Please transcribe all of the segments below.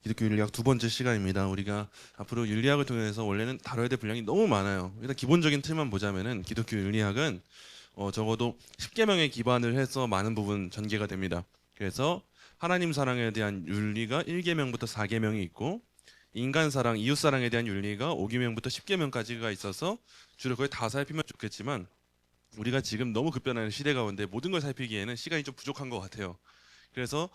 기독교 윤리학 두 번째 시간입니다. 우리가 앞으로 윤리학을 통해서 원래는 다뤄야 될 분량이 너무 많아요. 일단 기본적인 틀만 보자면은 기독교 윤리학은 적어도 10계명에 기반을 해서 많은 부분 전개가 됩니다. 그래서 하나님 사랑에 대한 윤리가 1계명부터 4계명이 있고, 인간 사랑, 이웃 사랑에 대한 윤리가 5계명부터 10계명까지가 있어서 주로 거의 다 살피면 좋겠지만, 우리가 지금 너무 급변하는 시대 가운데 모든 걸 살피기에는 시간이 좀 부족한 것 같아요. 그래서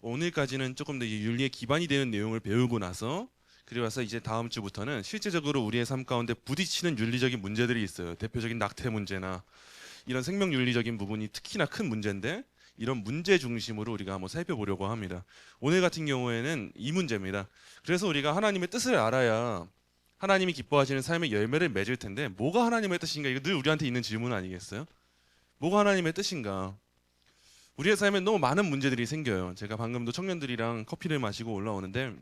오늘까지는 조금 더 이 윤리의 기반이 되는 내용을 배우고 나서, 그리고 와서 이제 다음 주부터는 실제적으로 우리의 삶 가운데 부딪히는 윤리적인 문제들이 있어요. 대표적인 낙태 문제나 이런 생명 윤리적인 부분이 특히나 큰 문제인데, 이런 문제 중심으로 우리가 한번 살펴보려고 합니다. 오늘 같은 경우에는 이 문제입니다. 그래서 우리가 하나님의 뜻을 알아야 하나님이 기뻐하시는 삶의 열매를 맺을 텐데, 뭐가 하나님의 뜻인가? 이거 늘 우리한테 있는 질문 아니겠어요? 뭐가 하나님의 뜻인가? 우리의 삶에 너무 많은 문제들이 생겨요. 제가 방금도 청년들이랑 커피를 마시고 올라오는데,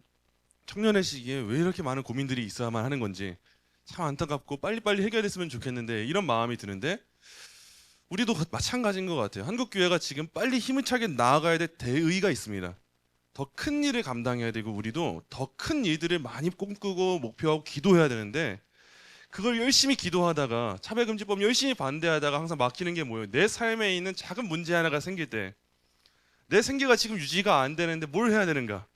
청년의 시기에 왜 이렇게 많은 고민들이 있어야만 하는 건지 참 안타깝고 빨리빨리 해결됐으면 좋겠는데, 이런 마음이 드는데, 우리도 마찬가지인 것 같아요. 한국 교회가 지금 빨리 힘차게 나아가야 될 대의가 있습니다. 더 큰 일을 감당해야 되고, 우리도 더 큰 일들을 많이 꿈꾸고 목표하고 기도해야 되는데, 그걸 열심히 기도하다가 차별금지법 열심히 반대하다가 항상 막히는 게 뭐예요? 내 삶에 있는 작은 문제 하나가 생길 때, 내 생계가 지금 유지가 안 되는데 뭘 해야 되는가?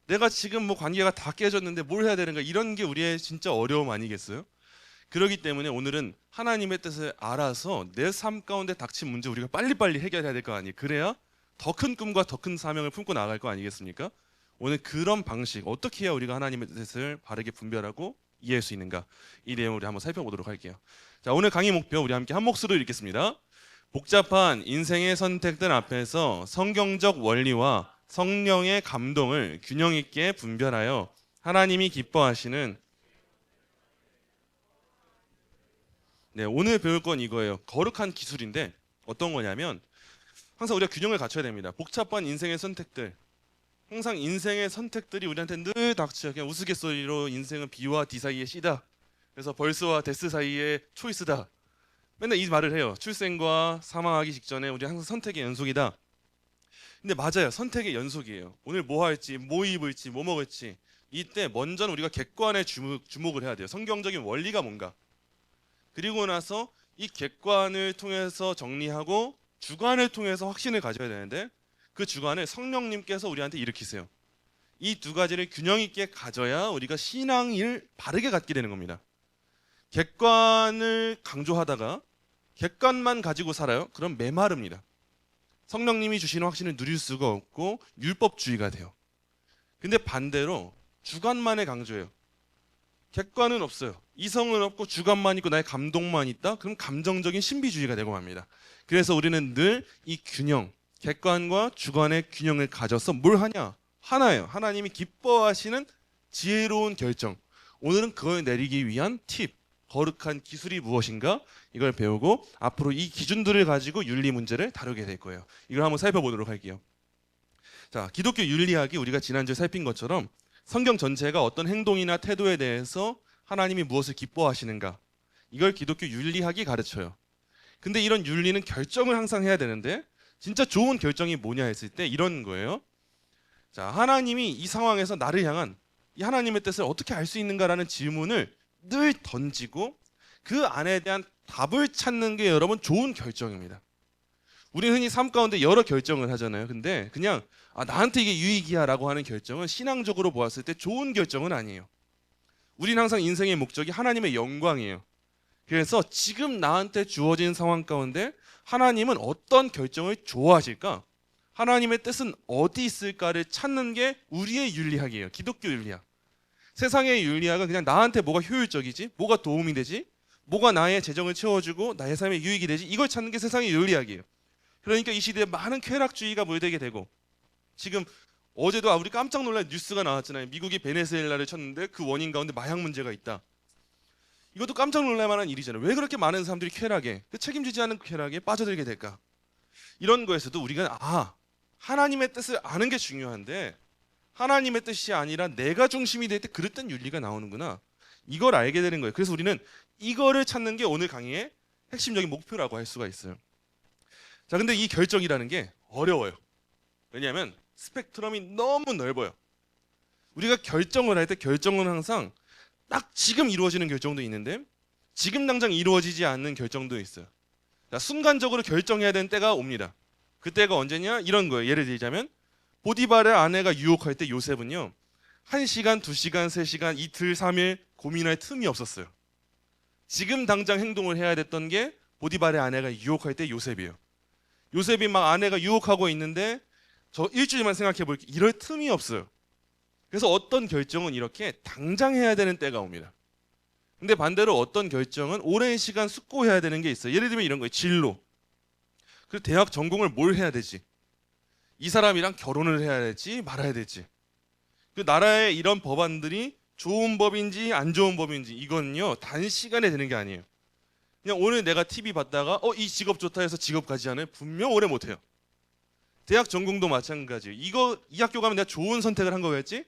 내가 지금 뭐 관계가 다 깨졌는데 뭘 해야 되는가? 이런 게 우리의 진짜 어려움 아니겠어요? 그렇기 때문에 오늘은 하나님의 뜻을 알아서 내 삶 가운데 닥친 문제 우리가 빨리빨리 해결해야 될 거 아니에요? 그래야 더 큰 꿈과 더 큰 사명을 품고 나갈 거 아니겠습니까? 오늘 그런 방식, 어떻게 해야 우리가 하나님의 뜻을 바르게 분별하고 이해할 수 있는가, 이 내용을 우리 한번 살펴보도록 할게요. 자, 오늘 강의 목표 우리 함께 한 목소리로 읽겠습니다. 복잡한 인생의 선택들 앞에서 성경적 원리와 성령의 감동을 균형 있게 분별하여 하나님이 기뻐하시는, 오늘 배울 건 이거예요. 거룩한 기술인데, 어떤 거냐면 항상 우리가 균형을 갖춰야 됩니다. 복잡한 인생의 선택들, 항상 인생의 선택들이 우리한테 늘 닥쳐요. 그냥 우스갯소리로 인생은 B와 D 사이의 C다. 그래서 벌스와 데스 사이의 초이스다. 맨날 이 말을 해요. 출생과 사망하기 직전에 우리 항상 선택의 연속이다. 근데 맞아요. 선택의 연속이에요. 오늘 뭐 할지, 뭐 입을지, 뭐 먹을지. 이때 먼저는 우리가 객관에 주목을 해야 돼요. 성경적인 원리가 뭔가. 그리고 나서 이 객관을 통해서 정리하고 주관을 통해서 확신을 가져야 되는데, 그 주관을 성령님께서 우리한테 일으키세요. 이 두 가지를 균형 있게 가져야 우리가 신앙을 바르게 갖게 되는 겁니다. 객관을 강조하다가 객관만 가지고 살아요? 그럼 메마릅니다. 성령님이 주시는 확신을 누릴 수가 없고 율법주의가 돼요. 근데 반대로 주관만을 강조해요. 객관은 없어요. 이성은 없고 주관만 있고 나의 감동만 있다? 그럼 감정적인 신비주의가 되고 맙니다. 그래서 우리는 늘 이 균형, 객관과 주관의 균형을 가져서 뭘 하냐? 하나예요. 하나님이 기뻐하시는 지혜로운 결정. 오늘은 그걸 내리기 위한 팁, 거룩한 기술이 무엇인가? 이걸 배우고 앞으로 이 기준들을 가지고 윤리 문제를 다루게 될 거예요. 이걸 한번 살펴보도록 할게요. 자, 기독교 윤리학이 우리가 지난주에 살핀 것처럼 성경 전체가 어떤 행동이나 태도에 대해서 하나님이 무엇을 기뻐하시는가, 이걸 기독교 윤리학이 가르쳐요. 근데 이런 윤리는 결정을 항상 해야 되는데, 진짜 좋은 결정이 뭐냐 했을 때 이런 거예요. 자, 하나님이 이 상황에서 나를 향한 이 하나님의 뜻을 어떻게 알 수 있는가라는 질문을 늘 던지고 그 안에 대한 답을 찾는 게 여러분 좋은 결정입니다. 우리는 흔히 삶 가운데 여러 결정을 하잖아요. 근데 그냥 나한테 이게 유익이야 라고 하는 결정은 신앙적으로 보았을 때 좋은 결정은 아니에요. 우리는 항상 인생의 목적이 하나님의 영광이에요. 그래서 지금 나한테 주어진 상황 가운데 하나님은 어떤 결정을 좋아하실까? 하나님의 뜻은 어디 있을까를 찾는 게 우리의 윤리학이에요. 기독교 윤리학. 세상의 윤리학은 그냥 나한테 뭐가 효율적이지, 뭐가 도움이 되지, 뭐가 나의 재정을 채워주고 나의 삶에 유익이 되지, 이걸 찾는 게 세상의 윤리학이에요. 그러니까 이 시대에 많은 쾌락주의가 물들게 되고, 지금 어제도 우리 깜짝 놀랄 뉴스가 나왔잖아요. 미국이 베네수엘라를 쳤는데 그 원인 가운데 마약 문제가 있다. 이것도 깜짝 놀랄 만한 일이잖아요. 왜 그렇게 많은 사람들이 쾌락에, 그 책임지지 않은 쾌락에 빠져들게 될까? 이런 거에서도 우리가 하나님의 뜻을 아는 게 중요한데, 하나님의 뜻이 아니라 내가 중심이 될 때 그릇된 윤리가 나오는구나, 이걸 알게 되는 거예요. 그래서 우리는 이거를 찾는 게 오늘 강의의 핵심적인 목표라고 할 수가 있어요. 자, 근데 이 결정이라는 게 어려워요. 왜냐하면 스펙트럼이 너무 넓어요. 우리가 결정을 할 때 결정은 항상 딱 지금 이루어지는 결정도 있는데 지금 당장 이루어지지 않는 결정도 있어요. 자, 순간적으로 결정해야 되는 때가 옵니다. 그때가 언제냐? 이런 거예요. 예를 들자면 보디발의 아내가 유혹할 때 요셉은요. 1시간, 2시간, 3시간, 이틀, 3일 고민할 틈이 없었어요. 지금 당장 행동을 해야 됐던 게 보디발의 아내가 유혹할 때 요셉이에요. 요셉이 막 아내가 유혹하고 있는데 저 일주일만 생각해 볼게요. 이럴 틈이 없어요. 그래서 어떤 결정은 이렇게 당장 해야 되는 때가 옵니다. 근데 반대로 어떤 결정은 오랜 시간 숙고해야 되는 게 있어요. 예를 들면 이런 거예요. 진로. 그 대학 전공을 뭘 해야 되지? 이 사람이랑 결혼을 해야 될지 말아야 될지. 그 나라의 이런 법안들이 좋은 법인지 안 좋은 법인지 이건요 단시간에 되는 게 아니에요. 그냥 오늘 내가 TV 봤다가 이 직업 좋다 해서 직업 가지 않아요? 분명 오래 못해요. 대학 전공도 마찬가지예요. 이 학교 가면 내가 좋은 선택을 한 거겠지?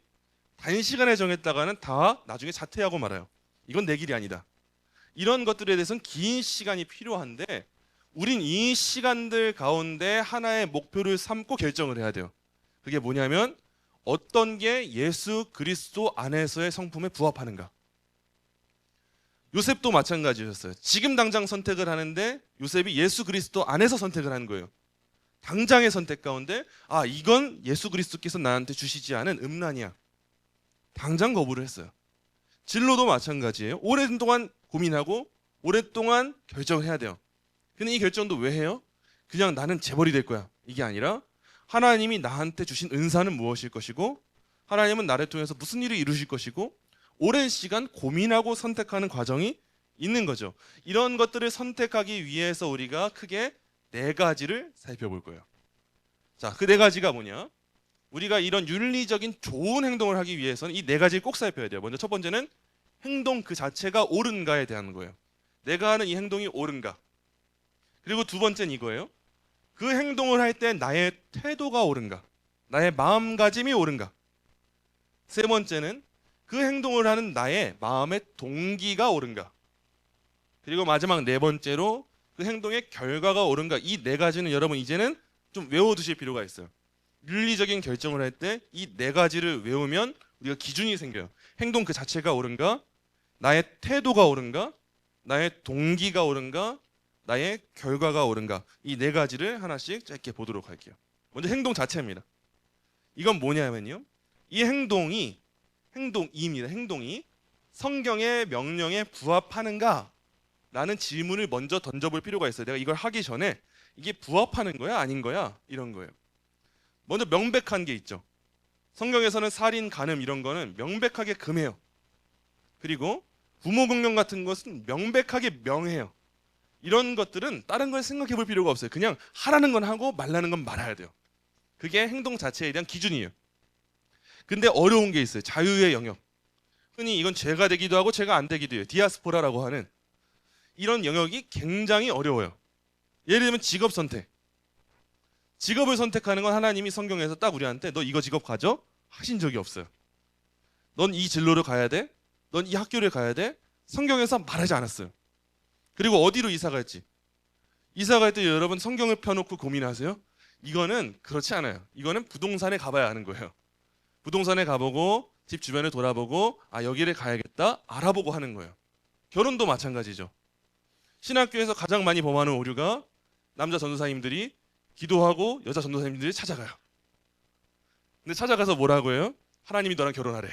단시간에 정했다가는 다 나중에 자퇴하고 말아요. 이건 내 길이 아니다. 이런 것들에 대해서는 긴 시간이 필요한데 우린 이 시간들 가운데 하나의 목표를 삼고 결정을 해야 돼요. 그게 뭐냐면 어떤 게 예수 그리스도 안에서의 성품에 부합하는가. 요셉도 마찬가지였어요. 지금 당장 선택을 하는데 요셉이 예수 그리스도 안에서 선택을 하는 거예요. 당장의 선택 가운데 이건 예수 그리스도께서 나한테 주시지 않은 음란이야. 당장 거부를 했어요. 진로도 마찬가지예요. 오랜 동안 고민하고 오랫동안 결정을 해야 돼요. 근데 이 결정도 왜 해요? 그냥 나는 재벌이 될 거야. 이게 아니라 하나님이 나한테 주신 은사는 무엇일 것이고 하나님은 나를 통해서 무슨 일을 이루실 것이고 오랜 시간 고민하고 선택하는 과정이 있는 거죠. 이런 것들을 선택하기 위해서 우리가 크게 4가지를 살펴볼 거예요. 자, 그 4가지가 뭐냐? 우리가 이런 윤리적인 좋은 행동을 하기 위해서는 이 4가지를 꼭 살펴야 돼요. 먼저 첫 번째는 행동 그 자체가 옳은가에 대한 거예요. 내가 하는 이 행동이 옳은가. 그리고 두 번째는 이거예요. 그 행동을 할 때 나의 태도가 옳은가. 나의 마음가짐이 옳은가. 세 번째는 그 행동을 하는 나의 마음의 동기가 옳은가. 그리고 마지막 4번째로 그 행동의 결과가 옳은가. 이 4가지는 여러분 이제는 좀 외워두실 필요가 있어요. 윤리적인 결정을 할 때 이 4가지를 외우면 우리가 기준이 생겨요. 행동 그 자체가 옳은가, 나의 태도가 옳은가, 나의 동기가 옳은가, 나의 결과가 옳은가. 이 4가지를 하나씩 짧게 보도록 할게요. 먼저 행동 자체입니다. 이건 뭐냐면요. 이 행동입니다. 행동이 성경의 명령에 부합하는가? 라는 질문을 먼저 던져볼 필요가 있어요. 내가 이걸 하기 전에 이게 부합하는 거야? 아닌 거야? 이런 거예요. 먼저 명백한 게 있죠. 성경에서는 살인, 간음 이런 거는 명백하게 금해요. 그리고 부모 공경 같은 것은 명백하게 명해요. 이런 것들은 다른 걸 생각해 볼 필요가 없어요. 그냥 하라는 건 하고 말라는 건 말아야 돼요. 그게 행동 자체에 대한 기준이에요. 근데 어려운 게 있어요. 자유의 영역. 흔히 이건 죄가 되기도 하고 죄가 안 되기도 해요. 디아스포라라고 하는 이런 영역이 굉장히 어려워요. 예를 들면 직업 선택. 직업을 선택하는 건 하나님이 성경에서 딱 우리한테 너 이거 직업 가져? 하신 적이 없어요. 넌 이 진로를 가야 돼? 넌 이 학교를 가야 돼? 성경에서 말하지 않았어요. 그리고 어디로 이사 갈지. 이사 갈 때 여러분 성경을 펴놓고 고민하세요? 이거는 그렇지 않아요. 이거는 부동산에 가봐야 하는 거예요. 부동산에 가보고 집 주변을 돌아보고 여기를 가야겠다 알아보고 하는 거예요. 결혼도 마찬가지죠. 신학교에서 가장 많이 범하는 오류가 남자 전도사님들이 기도하고 여자 전도사님들이 찾아가요. 근데 찾아가서 뭐라고 해요? 하나님이 너랑 결혼하래.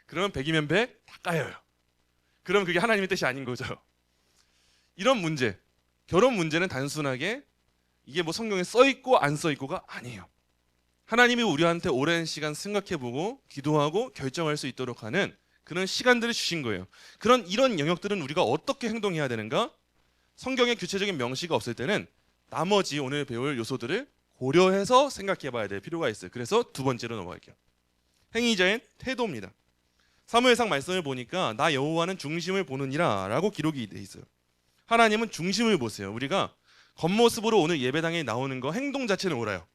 그러면 100이면 100 다 까여요. 그럼 그게 하나님의 뜻이 아닌 거죠. 이런 문제, 결혼 문제는 단순하게 이게 뭐 성경에 써 있고 안 써 있고가 아니에요. 하나님이 우리한테 오랜 시간 생각해보고 기도하고 결정할 수 있도록 하는 그런 시간들을 주신 거예요. 이런 영역들은 우리가 어떻게 행동해야 되는가? 성경에 구체적인 명시가 없을 때는 나머지 오늘 배울 요소들을 고려해서 생각해봐야 될 필요가 있어요. 그래서 두 번째로 넘어갈게요. 행위자의 태도입니다. 사무엘상 말씀을 보니까 나 여호와는 중심을 보느니라 라고 기록이 돼 있어요. 하나님은 중심을 보세요. 우리가 겉모습으로 오늘 예배당에 나오는 거 행동 자체는 옳아요.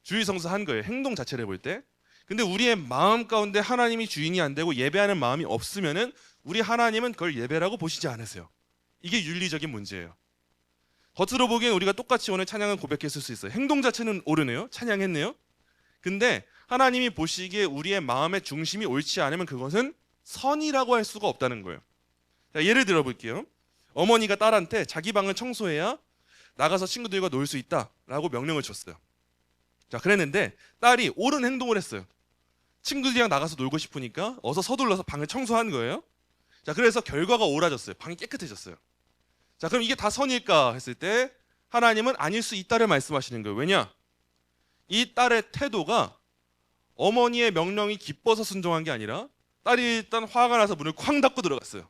주의성사 한 거예요. 행동 자체를 볼 때. 근데 우리의 마음 가운데 하나님이 주인이 안 되고 예배하는 마음이 없으면은 우리 하나님은 그걸 예배라고 보시지 않으세요. 이게 윤리적인 문제예요. 겉으로 보기엔 우리가 똑같이 오늘 찬양을 고백했을 수 있어요. 행동 자체는 옳으네요. 찬양했네요. 근데 하나님이 보시기에 우리의 마음의 중심이 옳지 않으면 그것은 선이라고 할 수가 없다는 거예요. 자, 예를 들어 볼게요. 어머니가 딸한테 자기 방을 청소해야 나가서 친구들과 놀 수 있다라고 명령을 줬어요. 자, 그랬는데 딸이 옳은 행동을 했어요. 친구들이랑 나가서 놀고 싶으니까 어서 서둘러서 방을 청소한 거예요. 자, 그래서 결과가 옳아졌어요. 방이 깨끗해졌어요. 자, 그럼 이게 다 선일까 했을 때 하나님은 아닐 수 있다를 말씀하시는 거예요. 왜냐? 이 딸의 태도가 어머니의 명령이 기뻐서 순종한 게 아니라 딸이 일단 화가 나서 문을 쾅 닫고 들어갔어요.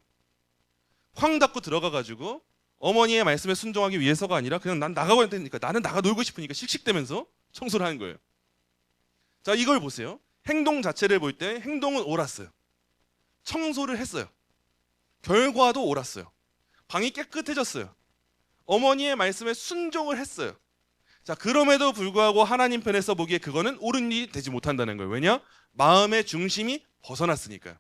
쾅 닫고 들어가가지고 어머니의 말씀에 순종하기 위해서가 아니라 그냥 난 나가고 있으니까 나는 나가 놀고 싶으니까 씩씩대면서 청소를 하는 거예요. 자, 이걸 보세요. 행동 자체를 볼 때 행동은 옳았어요. 청소를 했어요. 결과도 옳았어요. 방이 깨끗해졌어요. 어머니의 말씀에 순종을 했어요. 자, 그럼에도 불구하고 하나님 편에서 보기에 그거는 옳은 일이 되지 못한다는 거예요. 왜냐? 마음의 중심이 벗어났으니까요.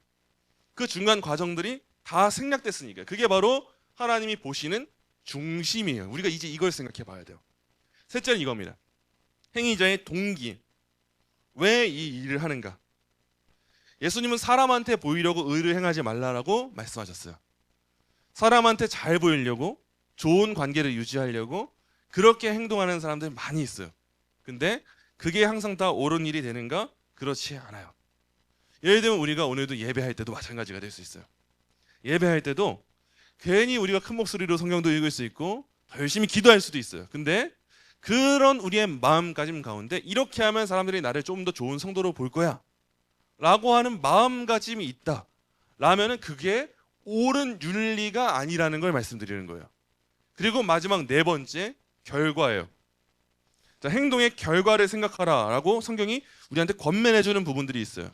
그 중간 과정들이 다 생략됐으니까요. 그게 바로 하나님이 보시는 중심이에요. 우리가 이제 이걸 생각해 봐야 돼요. 셋째는 이겁니다. 행위자의 동기. 왜 이 일을 하는가? 예수님은 사람한테 보이려고 의를 행하지 말라라고 말씀하셨어요. 사람한테 잘 보이려고, 좋은 관계를 유지하려고 그렇게 행동하는 사람들이 많이 있어요. 근데 그게 항상 다 옳은 일이 되는가? 그렇지 않아요. 예를 들면 우리가 오늘도 예배할 때도 마찬가지가 될 수 있어요. 예배할 때도 괜히 우리가 큰 목소리로 성경도 읽을 수 있고 더 열심히 기도할 수도 있어요. 근데 그런 우리의 마음가짐 가운데 이렇게 하면 사람들이 나를 좀 더 좋은 성도로 볼 거야 라고 하는 마음가짐이 있다 라면은 그게 옳은 윤리가 아니라는 걸 말씀드리는 거예요. 그리고 마지막 네 번째, 결과예요. 자, 행동의 결과를 생각하라 라고 성경이 우리한테 권면해주는 부분들이 있어요.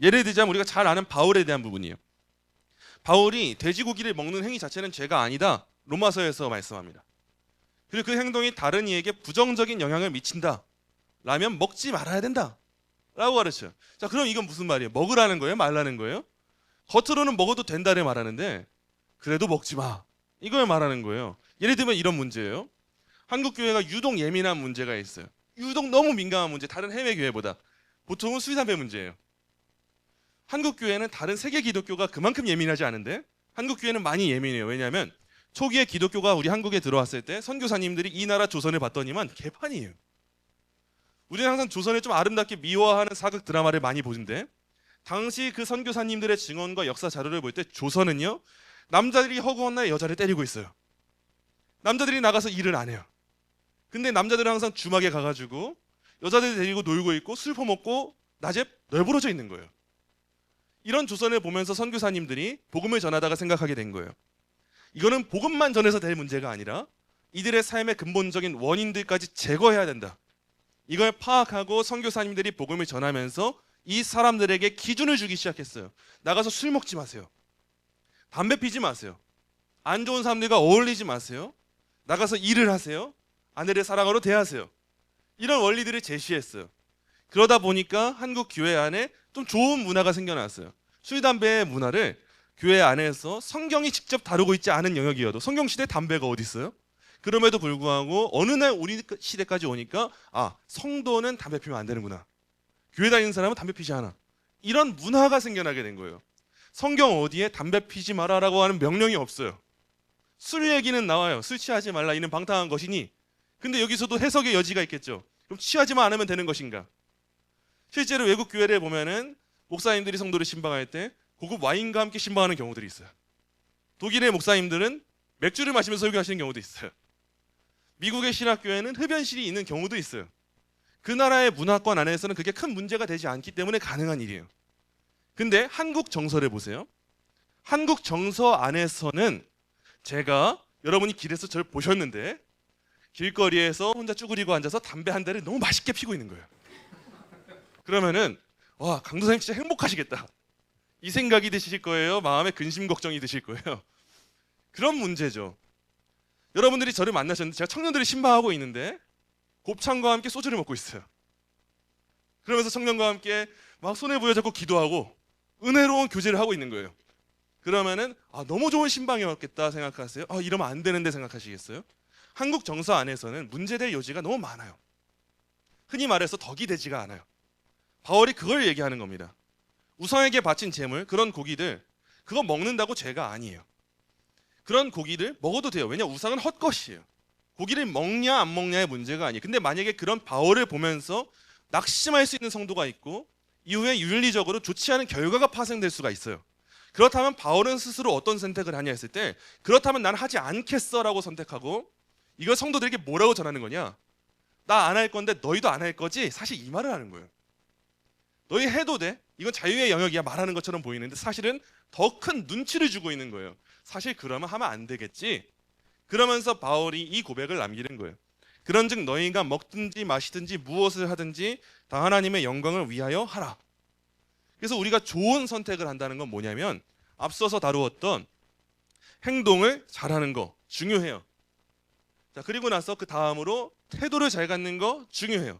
예를 들자면 우리가 잘 아는 바울에 대한 부분이에요. 바울이 돼지고기를 먹는 행위 자체는 죄가 아니다 로마서에서 말씀합니다. 그리고 그 행동이 다른 이에게 부정적인 영향을 미친다 라면 먹지 말아야 된다 라고 가르쳐요. 자, 그럼 이건 무슨 말이에요? 먹으라는 거예요? 말라는 거예요? 겉으로는 먹어도 된다를 말하는데 그래도 먹지 마 이걸 말하는 거예요. 예를 들면 이런 문제예요. 한국 교회가 유독 예민한 문제가 있어요. 유독 너무 민감한 문제, 다른 해외 교회보다. 보통은 술, 담배 문제예요. 한국 교회는 다른 세계 기독교가 그만큼 예민하지 않은데 한국 교회는 많이 예민해요. 왜냐하면 초기에 기독교가 우리 한국에 들어왔을 때 선교사님들이 이 나라 조선을 봤더니만 개판이에요. 우리는 항상 조선을 좀 아름답게 미화하는 사극 드라마를 많이 보는데 당시 그 선교사님들의 증언과 역사 자료를 볼 때 조선은요, 남자들이 허구한 날 여자를 때리고 있어요. 남자들이 나가서 일을 안 해요. 근데 남자들은 항상 주막에 가가지고 여자들 데리고 놀고 있고 술 퍼먹고 낮에 널브러져 있는 거예요. 이런 조선을 보면서 선교사님들이 복음을 전하다가 생각하게 된 거예요. 이거는 복음만 전해서 될 문제가 아니라 이들의 삶의 근본적인 원인들까지 제거해야 된다. 이걸 파악하고 선교사님들이 복음을 전하면서 이 사람들에게 기준을 주기 시작했어요. 나가서 술 먹지 마세요. 담배 피지 마세요. 안 좋은 사람들과 어울리지 마세요. 나가서 일을 하세요. 아내를 사랑으로 대하세요. 이런 원리들을 제시했어요. 그러다 보니까 한국 교회 안에 좀 좋은 문화가 생겨났어요. 술, 담배의 문화를 교회 안에서 성경이 직접 다루고 있지 않은 영역이어도 성경 시대에 담배가 어디 있어요? 그럼에도 불구하고 어느 날 우리 시대까지 오니까 성도는 담배 피우면 안 되는구나. 교회 다니는 사람은 담배 피지 않아. 이런 문화가 생겨나게 된 거예요. 성경 어디에 담배 피지 마라라고 하는 명령이 없어요. 술 얘기는 나와요. 술 취하지 말라 이는 방탕한 것이니. 근데 여기서도 해석의 여지가 있겠죠. 그럼 취하지만 않으면 되는 것인가? 실제로 외국 교회를 보면은 목사님들이 성도를 신방할 때 고급 와인과 함께 신방하는 경우들이 있어요. 독일의 목사님들은 맥주를 마시면서 설교하시는 경우도 있어요. 미국의 신학교에는 흡연실이 있는 경우도 있어요. 그 나라의 문화권 안에서는 그게 큰 문제가 되지 않기 때문에 가능한 일이에요. 근데 한국 정서를 보세요. 한국 정서 안에서는 제가 여러분이 길에서 저를 보셨는데 길거리에서 혼자 쭈그리고 앉아서 담배 한 대를 너무 맛있게 피고 있는 거예요. 그러면은 와, 강도사님 진짜 행복하시겠다 이 생각이 드실 거예요? 마음에 근심 걱정이 드실 거예요? 그런 문제죠. 여러분들이 저를 만나셨는데 제가 청년들을 신방하고 있는데 곱창과 함께 소주를 먹고 있어요. 그러면서 청년과 함께 막 손을 부여잡고 기도하고 은혜로운 교제를 하고 있는 거예요. 그러면은 너무 좋은 신방이었겠다 생각하세요? 이러면 안 되는데 생각하시겠어요? 한국 정서 안에서는 문제될 여지가 너무 많아요. 흔히 말해서 덕이 되지가 않아요. 바울이 그걸 얘기하는 겁니다. 우상에게 바친 제물, 그런 고기들, 그거 먹는다고 죄가 아니에요. 그런 고기를 먹어도 돼요. 왜냐, 우상은 헛것이에요. 고기를 먹냐 안 먹냐의 문제가 아니에요. 근데 만약에 그런 바울을 보면서 낙심할 수 있는 성도가 있고 이후에 윤리적으로 좋지 않은 결과가 파생될 수가 있어요. 그렇다면 바울은 스스로 어떤 선택을 하냐 했을 때, 그렇다면 난 하지 않겠어라고 선택하고, 이걸 성도들에게 뭐라고 전하는 거냐, 나 안 할 건데 너희도 안 할 거지? 사실 이 말을 하는 거예요. 너희 해도 돼? 이건 자유의 영역이야 말하는 것처럼 보이는데 사실은 더 큰 눈치를 주고 있는 거예요. 사실 그러면 하면 안 되겠지? 그러면서 바울이 이 고백을 남기는 거예요. 그런즉 너희가 먹든지 마시든지 무엇을 하든지 다 하나님의 영광을 위하여 하라. 그래서 우리가 좋은 선택을 한다는 건 뭐냐면, 앞서서 다루었던 행동을 잘하는 거 중요해요. 자, 그리고 나서 그 다음으로 태도를 잘 갖는 거 중요해요.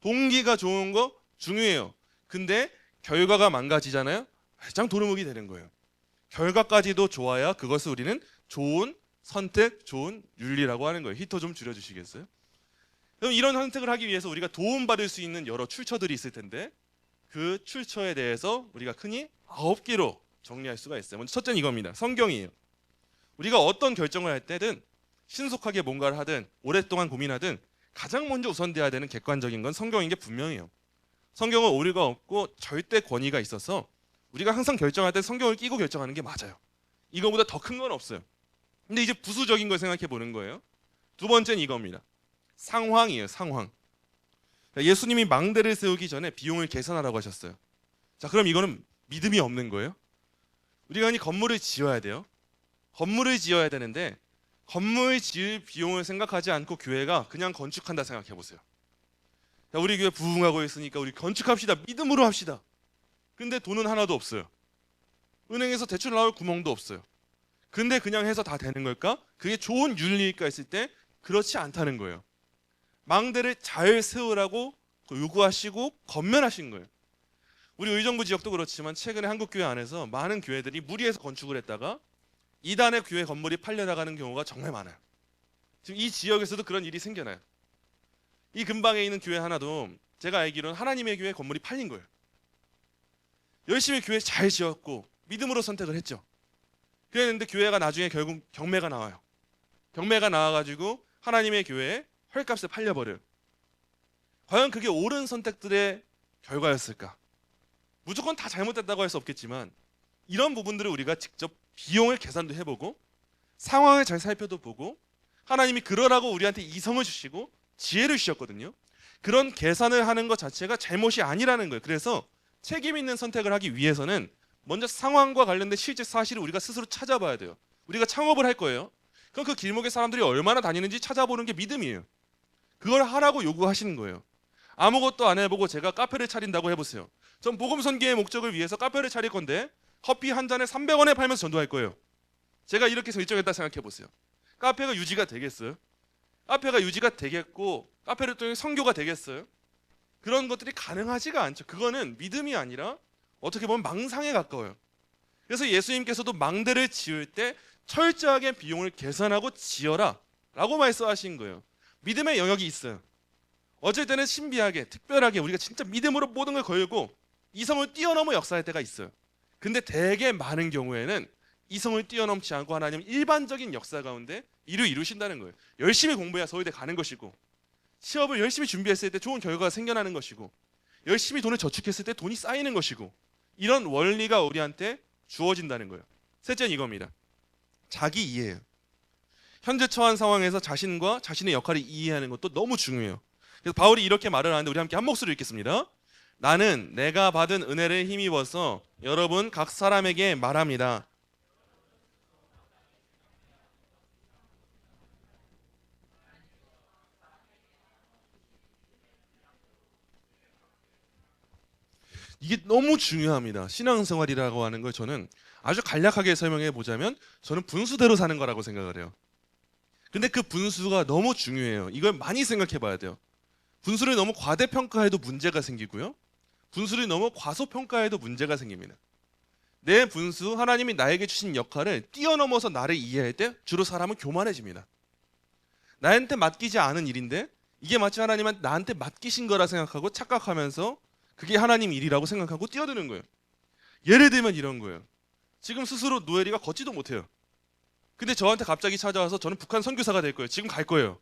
동기가 좋은 거 중요해요. 근데 결과가 망가지잖아요. 가장 도루묵이 되는 거예요. 결과까지도 좋아야 그것을 우리는 좋은 선택, 좋은 윤리라고 하는 거예요. 히터 좀 줄여주시겠어요? 그럼 이런 선택을 하기 위해서 우리가 도움받을 수 있는 여러 출처들이 있을 텐데, 그 출처에 대해서 우리가 흔히 9개로 정리할 수가 있어요. 먼저 첫째는 이겁니다. 성경이에요. 우리가 어떤 결정을 할 때든, 신속하게 뭔가를 하든 오랫동안 고민하든 가장 먼저 우선돼야 되는 객관적인 건 성경인 게 분명해요. 성경은 오류가 없고 절대 권위가 있어서 우리가 항상 결정할 때 성경을 끼고 결정하는 게 맞아요. 이거보다 더 큰 건 없어요. 근데 이제 부수적인 걸 생각해 보는 거예요. 두 번째는 이겁니다. 상황이에요. 상황. 예수님이 망대를 세우기 전에 비용을 계산하라고 하셨어요. 자, 그럼 이거는 믿음이 없는 거예요? 우리가 흔히 건물을 지어야 돼요. 건물을 지어야 되는데 건물 지을 비용을 생각하지 않고 교회가 그냥 건축한다 생각해 보세요. 자, 우리 교회 부흥하고 있으니까 우리 건축합시다. 믿음으로 합시다. 근데 돈은 하나도 없어요. 은행에서 대출 나올 구멍도 없어요. 근데 그냥 해서 다 되는 걸까? 그게 좋은 윤리일까 했을 때 그렇지 않다는 거예요. 망대를 잘 세우라고 요구하시고 건면하신 거예요. 우리 의정부 지역도 그렇지만 최근에 한국교회 안에서 많은 교회들이 무리해서 건축을 했다가 이단의 교회 건물이 팔려나가는 경우가 정말 많아요. 지금 이 지역에서도 그런 일이 생겨나요. 이 근방에 있는 교회 하나도 제가 알기로는 하나님의 교회 건물이 팔린 거예요. 열심히 교회 잘 지었고 믿음으로 선택을 했죠. 그랬는데 교회가 나중에 결국 경매가 나와요. 경매가 나와가지고 하나님의 교회에 헐값에 팔려버려요. 과연 그게 옳은 선택들의 결과였을까? 무조건 다 잘못됐다고 할 수 없겠지만 이런 부분들을 우리가 직접 비용을 계산도 해보고 상황을 잘 살펴도 보고, 하나님이 그러라고 우리한테 이성을 주시고 지혜를 주셨거든요. 그런 계산을 하는 것 자체가 잘못이 아니라는 거예요. 그래서 책임 있는 선택을 하기 위해서는 먼저 상황과 관련된 실제 사실을 우리가 스스로 찾아봐야 돼요. 우리가 창업을 할 거예요. 그럼 그 길목에 사람들이 얼마나 다니는지 찾아보는 게 믿음이에요. 그걸 하라고 요구하시는 거예요. 아무것도 안 해보고 제가 카페를 차린다고 해보세요. 전 복음 선교의 목적을 위해서 카페를 차릴 건데 커피 한 잔에 300원에 팔면서 전도할 거예요. 제가 이렇게 결정했다 생각해 보세요. 카페가 유지가 되겠어요? 카페가 유지가 되겠고 카페를 통해 선교가 되겠어요? 그런 것들이 가능하지가 않죠. 그거는 믿음이 아니라 어떻게 보면 망상에 가까워요. 그래서 예수님께서도 망대를 지을 때 철저하게 비용을 계산하고 지어라 라고 말씀하신 거예요. 믿음의 영역이 있어요. 어쩔 때는 신비하게 특별하게 우리가 진짜 믿음으로 모든 걸 걸고 이성을 뛰어넘어 역사할 때가 있어요. 근데 되게 많은 경우에는 이성을 뛰어넘지 않고 하나님은 일반적인 역사 가운데 일을 이루신다는 거예요. 열심히 공부해야 서울대 가는 것이고, 취업을 열심히 준비했을 때 좋은 결과가 생겨나는 것이고, 열심히 돈을 저축했을 때 돈이 쌓이는 것이고, 이런 원리가 우리한테 주어진다는 거예요. 셋째는 이겁니다. 자기 이해예요. 현재 처한 상황에서 자신과 자신의 역할을 이해하는 것도 너무 중요해요. 그래서 바울이 이렇게 말을 하는데 우리 함께 한 목소리로 읽겠습니다. 나는 내가 받은 은혜를 힘입어서 여러분 각 사람에게 말합니다. 이게 너무 중요합니다. 신앙생활이라고 하는 걸 저는 아주 간략하게 설명해 보자면 저는 분수대로 사는 거라고 생각을 해요. 근데 그 분수가 너무 중요해요. 이걸 많이 생각해 봐야 돼요. 분수를 너무 과대평가해도 문제가 생기고요. 분수를 너무 과소평가해도 문제가 생깁니다. 내 분수, 하나님이 나에게 주신 역할을 뛰어넘어서 나를 이해할 때 주로 사람은 교만해집니다. 나한테 맡기지 않은 일인데 이게 마치 하나님은 나한테 맡기신 거라 생각하고 착각하면서 그게 하나님 일이라고 생각하고 뛰어드는 거예요. 예를 들면 이런 거예요. 지금 스스로 노엘이가 걷지도 못해요. 근데 저한테 갑자기 찾아와서 저는 북한 선교사가 될 거예요. 지금 갈 거예요.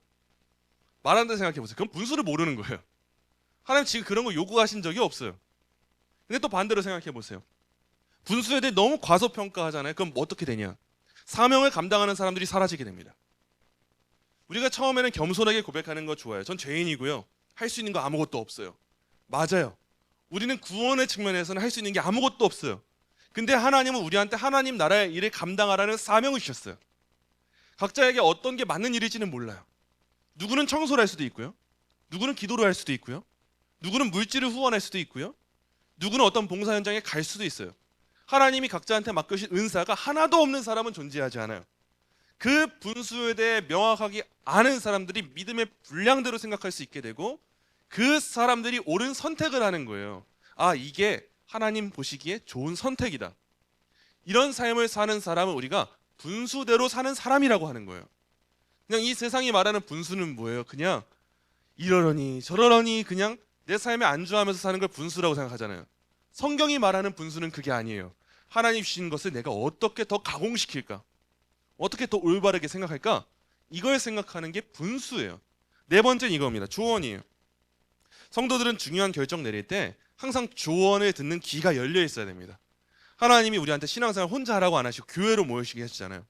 말한다 생각해 보세요. 그럼 분수를 모르는 거예요. 하나님 지금 그런 거 요구하신 적이 없어요. 근데 또 반대로 생각해 보세요. 분수에 대해 너무 과소평가하잖아요. 그럼 어떻게 되냐? 사명을 감당하는 사람들이 사라지게 됩니다. 우리가 처음에는 겸손하게 고백하는 거 좋아요. 전 죄인이고요. 할 수 있는 거 아무것도 없어요. 맞아요. 우리는 구원의 측면에서는 할 수 있는 게 아무것도 없어요. 근데 하나님은 우리한테 하나님 나라의 일을 감당하라는 사명을 주셨어요. 각자에게 어떤 게 맞는 일일지는 몰라요. 누구는 청소를 할 수도 있고요. 누구는 기도를 할 수도 있고요. 누구는 물질을 후원할 수도 있고요. 누구는 어떤 봉사 현장에 갈 수도 있어요. 하나님이 각자한테 맡겨주신 은사가 하나도 없는 사람은 존재하지 않아요. 그 분수에 대해 명확하게 아는 사람들이 믿음의 분량대로 생각할 수 있게 되고 그 사람들이 옳은 선택을 하는 거예요. 아, 이게 하나님 보시기에 좋은 선택이다. 이런 삶을 사는 사람은 우리가 분수대로 사는 사람이라고 하는 거예요. 그냥 이 세상이 말하는 분수는 뭐예요? 그냥 이러려니 저러려니 그냥 내 삶에 안주하면서 사는 걸 분수라고 생각하잖아요. 성경이 말하는 분수는 그게 아니에요. 하나님 주신 것을 내가 어떻게 더 가공시킬까? 어떻게 더 올바르게 생각할까? 이걸 생각하는 게 분수예요. 네 번째는 이겁니다. 조언이에요. 성도들은 중요한 결정 내릴 때 항상 조언을 듣는 귀가 열려 있어야 됩니다. 하나님이 우리한테 신앙생활 혼자 하라고 안 하시고 교회로 모이시게 하시잖아요.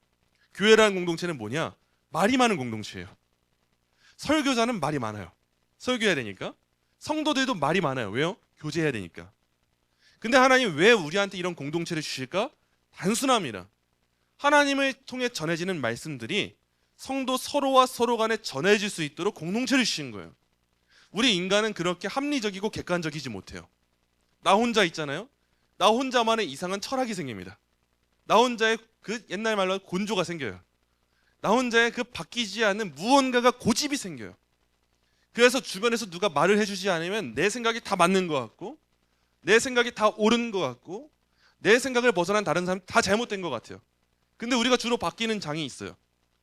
교회라는 공동체는 뭐냐? 말이 많은 공동체예요. 설교자는 말이 많아요. 설교해야 되니까. 성도들도 말이 많아요. 왜요? 교제해야 되니까. 근데 하나님 왜 우리한테 이런 공동체를 주실까? 단순합니다. 하나님을 통해 전해지는 말씀들이 성도 서로와 서로 간에 전해질 수 있도록 공동체를 주신 거예요. 우리 인간은 그렇게 합리적이고 객관적이지 못해요. 나 혼자 있잖아요. 나 혼자만의 이상한 철학이 생깁니다. 나 혼자의 그 옛날 말로 곤조가 생겨요. 나 혼자의 그 바뀌지 않는 무언가가 고집이 생겨요. 그래서 주변에서 누가 말을 해주지 않으면 내 생각이 다 맞는 것 같고 내 생각이 다 옳은 것 같고 내 생각을 벗어난 다른 사람이 다 잘못된 것 같아요. 근데 우리가 주로 바뀌는 장이 있어요.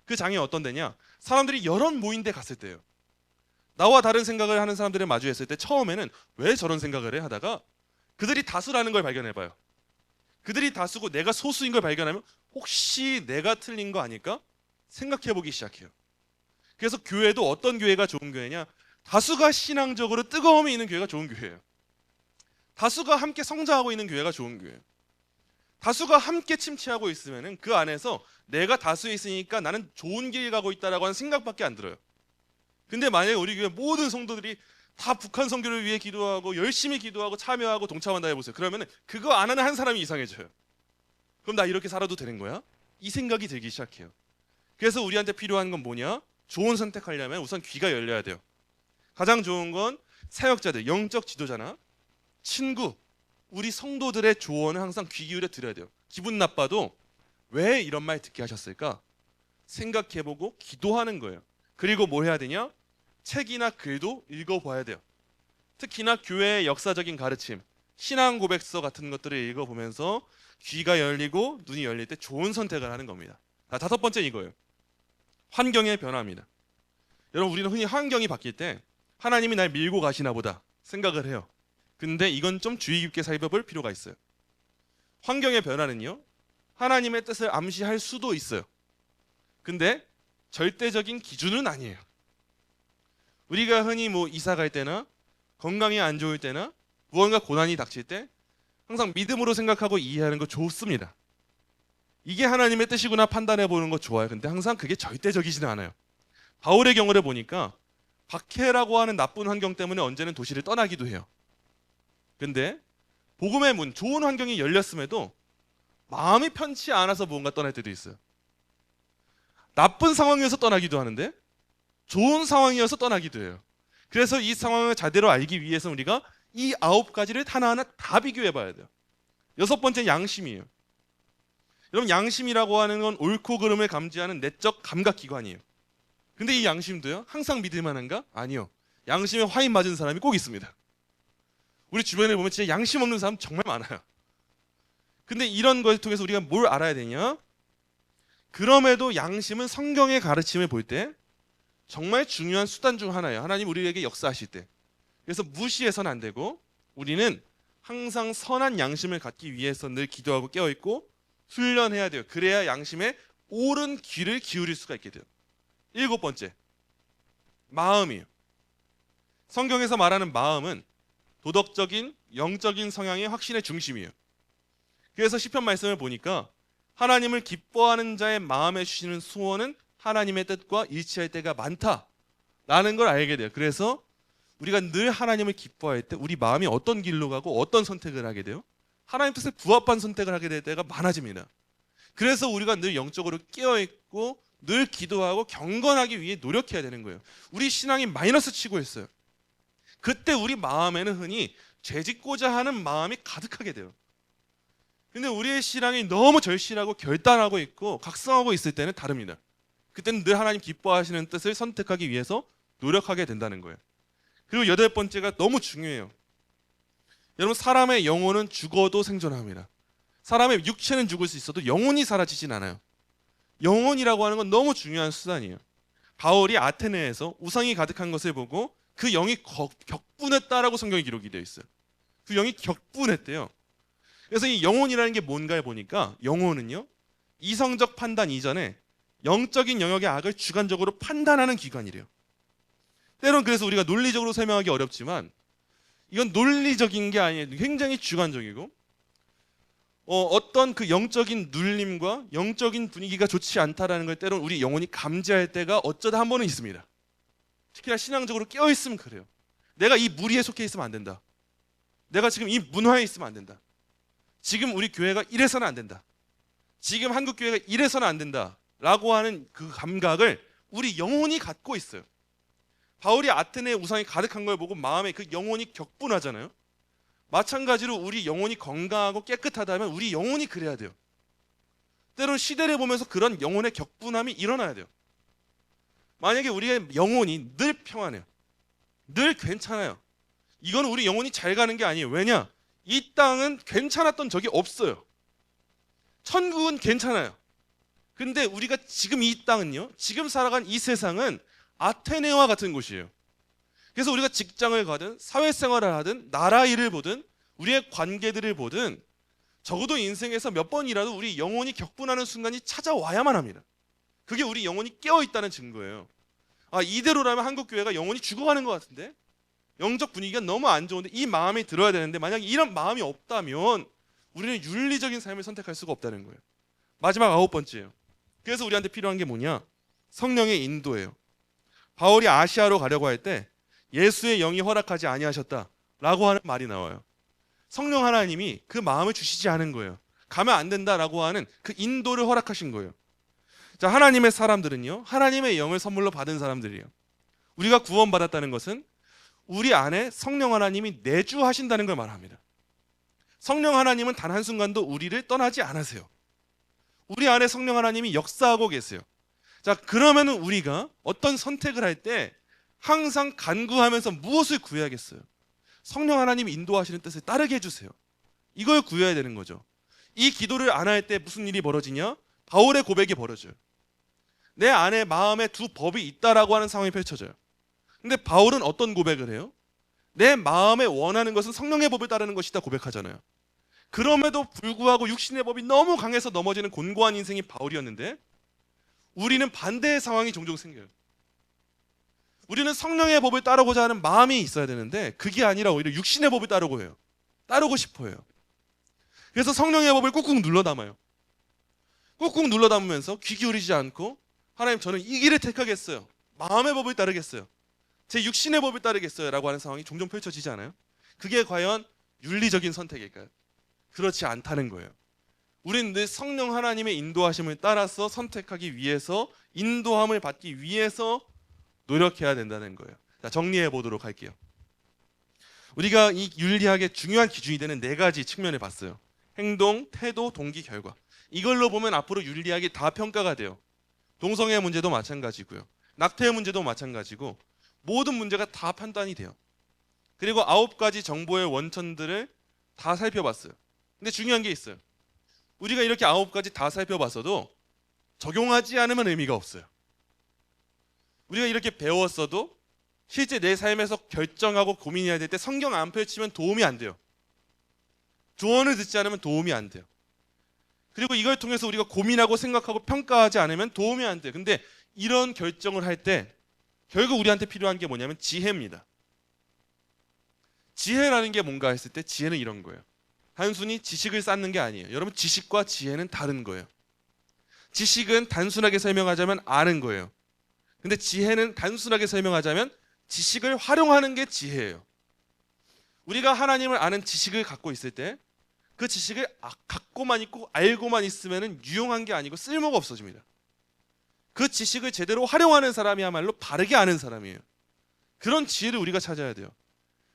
그 장이 어떤 데냐? 사람들이 여러 모임대 갔을 때예요. 나와 다른 생각을 하는 사람들을 마주했을 때 처음에는 왜 저런 생각을 해? 하다가 그들이 다수라는 걸 발견해봐요. 그들이 다수고 내가 소수인 걸 발견하면 혹시 내가 틀린 거 아닐까? 생각해보기 시작해요. 그래서 교회도 어떤 교회가 좋은 교회냐? 다수가 신앙적으로 뜨거움이 있는 교회가 좋은 교회예요. 다수가 함께 성장하고 있는 교회가 좋은 교회예요. 다수가 함께 침체하고 있으면 그 안에서 내가 다수에 있으니까 나는 좋은 길 가고 있다라고 하는 생각밖에 안 들어요. 근데 만약에 우리 교회 모든 성도들이 다 북한 선교를 위해 기도하고 열심히 기도하고 참여하고 동참한다 해보세요. 그러면 그거 안 하는 한 사람이 이상해져요. 그럼 나 이렇게 살아도 되는 거야? 이 생각이 들기 시작해요. 그래서 우리한테 필요한 건 뭐냐? 좋은 선택하려면 우선 귀가 열려야 돼요. 가장 좋은 건 사역자들, 영적 지도자나 친구, 우리 성도들의 조언을 항상 귀 기울여 들어야 돼요. 기분 나빠도 왜 이런 말 듣게 하셨을까? 생각해보고 기도하는 거예요. 그리고 뭘 해야 되냐? 책이나 글도 읽어봐야 돼요. 특히나 교회의 역사적인 가르침, 신앙 고백서 같은 것들을 읽어보면서 귀가 열리고 눈이 열릴 때 좋은 선택을 하는 겁니다. 자, 다섯 번째는 이거예요. 환경의 변화입니다. 여러분, 우리는 흔히 환경이 바뀔 때 하나님이 날 밀고 가시나 보다 생각을 해요. 근데 이건 좀 주의 깊게 살펴볼 필요가 있어요. 환경의 변화는요, 하나님의 뜻을 암시할 수도 있어요. 근데 절대적인 기준은 아니에요. 우리가 흔히 이사 갈 때나 건강이 안 좋을 때나 무언가 고난이 닥칠 때 항상 믿음으로 생각하고 이해하는 거 좋습니다. 이게 하나님의 뜻이구나 판단해 보는 거 좋아요. 근데 항상 그게 절대적이지는 않아요. 바울의 경우를 보니까 박해라고 하는 나쁜 환경 때문에 언제는 도시를 떠나기도 해요. 근데 복음의 문, 좋은 환경이 열렸음에도 마음이 편치 않아서 무언가 떠날 때도 있어요. 나쁜 상황이어서 떠나기도 하는데 좋은 상황이어서 떠나기도 해요. 그래서 이 상황을 제대로 알기 위해서 우리가 이 9가지를 하나하나 다 비교해 봐야 돼요. 여섯 번째는 양심이에요. 여러분, 양심이라고 하는 건 옳고 그름을 감지하는 내적 감각기관이에요. 근데 이 양심도요, 항상 믿을 만한가? 아니요. 양심에 화인 맞은 사람이 꼭 있습니다. 우리 주변에 보면 진짜 양심 없는 사람 정말 많아요. 근데 이런 걸 통해서 우리가 뭘 알아야 되냐? 그럼에도 양심은 성경의 가르침을 볼 때 정말 중요한 수단 중 하나예요. 하나님 우리에게 역사하실 때. 그래서 무시해서는 안 되고 우리는 항상 선한 양심을 갖기 위해서 늘 기도하고 깨어있고 훈련해야 돼요. 그래야 양심에 옳은 귀를 기울일 수가 있게 돼요. 7번째, 마음이에요. 성경에서 말하는 마음은 도덕적인, 영적인 성향의 확신의 중심이에요. 그래서 시편 말씀을 보니까 하나님을 기뻐하는 자의 마음에 주시는 소원은 하나님의 뜻과 일치할 때가 많다라는 걸 알게 돼요. 그래서 우리가 늘 하나님을 기뻐할 때 우리 마음이 어떤 길로 가고 어떤 선택을 하게 돼요? 하나님 뜻에 부합한 선택을 하게 될 때가 많아집니다. 그래서 우리가 늘 영적으로 깨어있고 늘 기도하고 경건하기 위해 노력해야 되는 거예요. 우리 신앙이 마이너스 치고 있어요. 그때 우리 마음에는 흔히 죄짓고자 하는 마음이 가득하게 돼요. 근데 우리의 신앙이 너무 절실하고 결단하고 있고 각성하고 있을 때는 다릅니다. 그때는 늘 하나님 기뻐하시는 뜻을 선택하기 위해서 노력하게 된다는 거예요. 그리고 8번째가 너무 중요해요. 여러분, 사람의 영혼은 죽어도 생존합니다. 사람의 육체는 죽을 수 있어도 영혼이 사라지진 않아요. 영혼이라고 하는 건 너무 중요한 수단이에요. 바울이 아테네에서 우상이 가득한 것을 보고 그 영이 격분했다라고 성경에 기록이 되어 있어요. 그 영이 격분했대요. 그래서 이 영혼이라는 게 뭔가를 보니까 영혼은요, 이성적 판단 이전에 영적인 영역의 악을 주관적으로 판단하는 기관이래요. 때론 그래서 우리가 논리적으로 설명하기 어렵지만 이건 논리적인 게 아니에요. 굉장히 주관적이고 어떤 그 영적인 눌림과 영적인 분위기가 좋지 않다라는 걸 때론 우리 영혼이 감지할 때가 어쩌다 한 번은 있습니다. 특히나 신앙적으로 깨어있으면 그래요. 내가 이 무리에 속해 있으면 안 된다. 내가 지금 이 문화에 있으면 안 된다. 지금 우리 교회가 이래서는 안 된다. 지금 한국 교회가 이래서는 안 된다 라고 하는 그 감각을 우리 영혼이 갖고 있어요. 바울이 아테네의 우상이 가득한 걸 보고 마음에 그 영혼이 격분하잖아요. 마찬가지로 우리 영혼이 건강하고 깨끗하다면 우리 영혼이 그래야 돼요. 때론 시대를 보면서 그런 영혼의 격분함이 일어나야 돼요. 만약에 우리의 영혼이 늘 평안해요, 늘 괜찮아요, 이건 우리 영혼이 잘 가는 게 아니에요. 왜냐? 이 땅은 괜찮았던 적이 없어요. 천국은 괜찮아요. 근데 우리가 지금 이 땅은요, 지금 살아간 이 세상은 아테네와 같은 곳이에요. 그래서 우리가 직장을 가든 사회생활을 하든 나라 일을 보든 우리의 관계들을 보든 적어도 인생에서 몇 번이라도 우리 영혼이 격분하는 순간이 찾아와야만 합니다. 그게 우리 영혼이 깨어있다는 증거예요. 이대로라면 한국교회가 영혼이 죽어가는 것 같은데, 영적 분위기가 너무 안 좋은데 이 마음이 들어야 되는데, 만약에 이런 마음이 없다면 우리는 윤리적인 삶을 선택할 수가 없다는 거예요. 마지막 9번째예요. 그래서 우리한테 필요한 게 뭐냐? 성령의 인도예요. 바울이 아시아로 가려고 할 때 예수의 영이 허락하지 아니하셨다라고 하는 말이 나와요. 성령 하나님이 그 마음을 주시지 않은 거예요. 가면 안 된다라고 하는 그 인도를 허락하신 거예요. 자, 하나님의 사람들은요, 하나님의 영을 선물로 받은 사람들이에요. 우리가 구원받았다는 것은 우리 안에 성령 하나님이 내주하신다는 걸 말합니다. 성령 하나님은 단 한순간도 우리를 떠나지 않으세요. 우리 안에 성령 하나님이 역사하고 계세요. 자, 그러면 우리가 어떤 선택을 할 때 항상 간구하면서 무엇을 구해야겠어요? 성령 하나님이 인도하시는 뜻을 따르게 해주세요. 이걸 구해야 되는 거죠. 이 기도를 안 할 때 무슨 일이 벌어지냐? 바울의 고백이 벌어져요. 내 안에 마음에 두 법이 있다라고 하는 상황이 펼쳐져요. 근데 바울은 어떤 고백을 해요? 내 마음에 원하는 것은 성령의 법을 따르는 것이다 고백하잖아요. 그럼에도 불구하고 육신의 법이 너무 강해서 넘어지는 곤고한 인생이 바울이었는데, 우리는 반대의 상황이 종종 생겨요. 우리는 성령의 법을 따르고자 하는 마음이 있어야 되는데 그게 아니라 오히려 육신의 법을 따르고 싶어요. 그래서 성령의 법을 꾹꾹 눌러 담아요. 꾹꾹 눌러 담으면서 귀 기울이지 않고, 하나님, 저는 이 길을 택하겠어요. 마음의 법을 따르겠어요. 제 육신의 법을 따르겠어요 라고 하는 상황이 종종 펼쳐지지 않아요? 그게 과연 윤리적인 선택일까요? 그렇지 않다는 거예요. 우리는 늘 성령 하나님의 인도하심을 따라서 선택하기 위해서, 인도함을 받기 위해서 노력해야 된다는 거예요. 자, 정리해 보도록 할게요. 우리가 이 윤리학의 중요한 기준이 되는 4가지 측면을 봤어요. 행동, 태도, 동기, 결과. 이걸로 보면 앞으로 윤리학이 다 평가가 돼요. 동성애 문제도 마찬가지고요, 낙태의 문제도 마찬가지고, 모든 문제가 다 판단이 돼요. 그리고 9가지 정보의 원천들을 다 살펴봤어요. 근데 중요한 게 있어요. 우리가 이렇게 9가지 다 살펴봤어도 적용하지 않으면 의미가 없어요. 우리가 이렇게 배웠어도 실제 내 삶에서 결정하고 고민해야 될 때 성경 안 펼치면 도움이 안 돼요. 조언을 듣지 않으면 도움이 안 돼요. 그리고 이걸 통해서 우리가 고민하고 생각하고 평가하지 않으면 도움이 안 돼요. 근데 이런 결정을 할 때 결국 우리한테 필요한 게 뭐냐면 지혜입니다. 지혜라는 게 뭔가 했을 때 지혜는 이런 거예요. 단순히 지식을 쌓는 게 아니에요. 여러분, 지식과 지혜는 다른 거예요. 지식은 단순하게 설명하자면 아는 거예요. 근데 지혜는 단순하게 설명하자면 지식을 활용하는 게 지혜예요. 우리가 하나님을 아는 지식을 갖고 있을 때 그 지식을 갖고만 있고 알고만 있으면 유용한 게 아니고 쓸모가 없어집니다. 그 지식을 제대로 활용하는 사람이야말로 바르게 아는 사람이에요. 그런 지혜를 우리가 찾아야 돼요.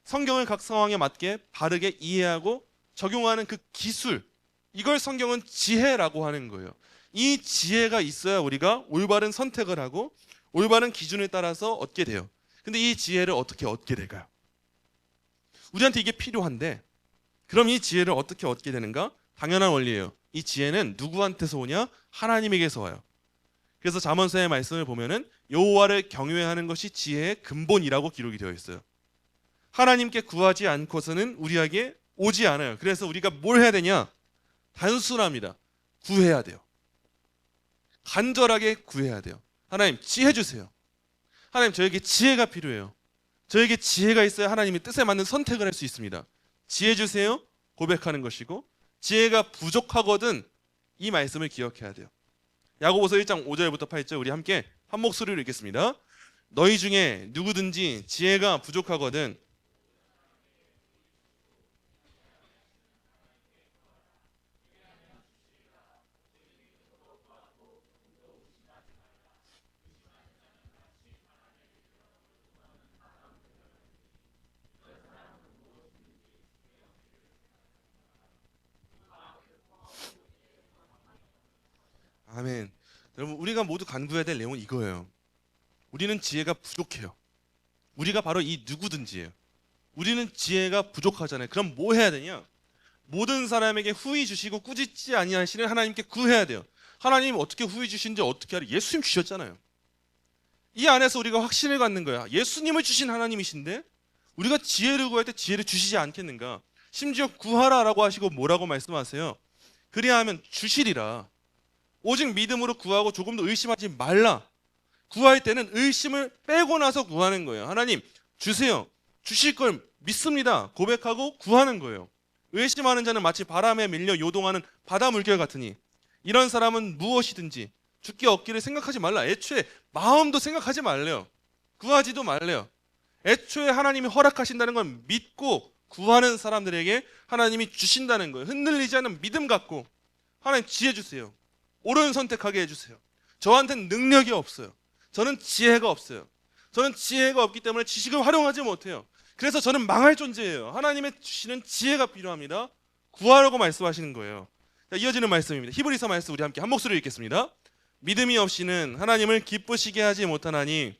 성경을 각 상황에 맞게 바르게 이해하고 적용하는 그 기술, 이걸 성경은 지혜라고 하는 거예요. 이 지혜가 있어야 우리가 올바른 선택을 하고 올바른 기준에 따라서 얻게 돼요. 근데 이 지혜를 어떻게 얻게 될까요? 우리한테 이게 필요한데 그럼 이 지혜를 어떻게 얻게 되는가? 당연한 원리예요. 이 지혜는 누구한테서 오냐? 하나님에게서 와요. 그래서 잠언서의 말씀을 보면은 여호와를 경외하는 것이 지혜의 근본이라고 기록이 되어 있어요. 하나님께 구하지 않고서는 우리에게 오지 않아요. 그래서 우리가 뭘 해야 되냐? 단순합니다. 구해야 돼요. 간절하게 구해야 돼요. 하나님, 지혜 주세요. 하나님, 저에게 지혜가 필요해요. 저에게 지혜가 있어야 하나님의 뜻에 맞는 선택을 할 수 있습니다. 지혜 주세요. 고백하는 것이고, 지혜가 부족하거든 이 말씀을 기억해야 돼요. 야고보서 1장 5절부터 8절 우리 함께 한 목소리로 읽겠습니다. 너희 중에 누구든지 지혜가 부족하거든 아멘. 여러분, 우리가 모두 간구해야 될 내용은 이거예요. 우리는 지혜가 부족해요. 우리가 바로 이 누구든지예요. 우리는 지혜가 부족하잖아요. 그럼 뭐 해야 되냐? 모든 사람에게 후히 주시고 꾸짖지 아니하시는 하나님께 구해야 돼요. 하나님 어떻게 후히 주신지 어떻게 알아? 예수님 주셨잖아요. 이 안에서 우리가 확신을 갖는 거야. 예수님을 주신 하나님이신데 우리가 지혜를 구할 때 지혜를 주시지 않겠는가? 심지어 구하라라고 하시고 뭐라고 말씀하세요? 그리하면 주시리라. 오직 믿음으로 구하고 조금도 의심하지 말라. 구할 때는 의심을 빼고 나서 구하는 거예요. 하나님 주세요. 주실 걸 믿습니다. 고백하고 구하는 거예요. 의심하는 자는 마치 바람에 밀려 요동하는 바다 물결 같으니 이런 사람은 무엇이든지 주께 얻기를 생각하지 말라. 애초에 마음도 생각하지 말래요. 구하지도 말래요. 애초에 하나님이 허락하신다는 걸 믿고 구하는 사람들에게 하나님이 주신다는 거예요. 흔들리지 않는 믿음 갖고 하나님 지혜 주세요. 옳은 선택하게 해주세요. 저한테는 능력이 없어요. 저는 지혜가 없어요. 저는 지혜가 없기 때문에 지식을 활용하지 못해요. 그래서 저는 망할 존재예요. 하나님의 주시는 지혜가 필요합니다. 구하라고 말씀하시는 거예요. 자, 이어지는 말씀입니다. 히브리서 말씀 우리 함께 한 목소리로 읽겠습니다. 믿음이 없이는 하나님을 기쁘시게 하지 못하나니